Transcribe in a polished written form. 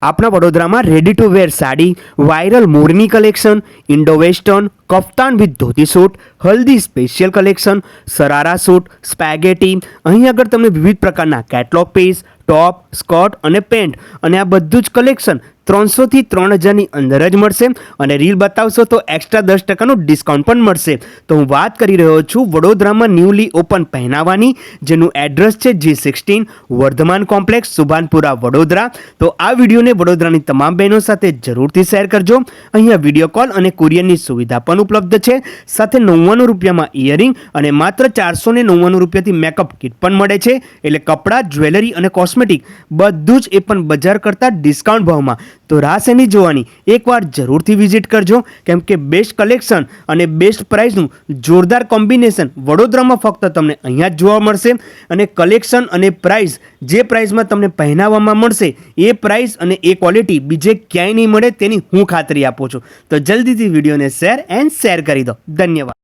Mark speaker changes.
Speaker 1: આપણા વડોદરામાં ready to wear sari, viral મોરની collection, Indo western, kaftan with dhoti suit, haldi special collection, sharara suit, spaghetti, અહીં આગળ તમને વિવિધ પ્રકારના કેટલોગ પીસ, ટોપ, સ્કર્ટ અને પેન્ટ અને આ બધું જ કલેક્શન 300 થી 3000ની અંદર જ મળશે અને રીલ બતાવશો તો એક્સ્ટ્રા 10% ડિસ્કાઉન્ટ પણ મળશે. તો હું વાત કરી રહ્યો છું વડોદરામાં ન્યૂલી ઓપન પહેનાવાની, જેનું એડ્રેસ છે G16 વર્ધમાન કોમ્પ્લેક્સ, સુભાનપુરા, વડોદરા. તો આ વિડીયોને વડોદરાની તમામ બહેનો સાથે જરૂરથી શેર કરજો. અહીંયા વિડીયો કોલ અને કુરિયરની સુવિધા પણ ઉપલબ્ધ છે. સાથે 99 રૂપિયામાં ઇયરિંગ અને માત્ર 499 રૂપિયાથી મેકઅપ કિટ પણ મળે છે. એટલે કપડાં, જ્વેલરી અને કોસ્મેટિક બધું જ એ પણ બજાર કરતાં ડિસ્કાઉન્ટ ભાવમાં. તો રાહ શેની જોવાની, એકવાર જરૂરથી વિઝિટ કરજો, કેમ કે બેસ્ટ કલેક્શન અને બેસ્ટ પ્રાઇસનું જોરદાર કોમ્બિનેશન વડોદરામાં ફક્ત તમને અહીંયા જ જોવા મળશે. અને કલેક્શન અને પ્રાઇસ, જે પ્રાઇસમાં તમને પહેનાવવામાં મળશે એ પ્રાઇસ અને એ ક્વોલિટી બીજે ક્યાંય નહીં મળે, તેની હું ખાતરી આપું છું. તો જલ્દીથી વિડીયોને શેર કરી દો. ધન્યવાદ.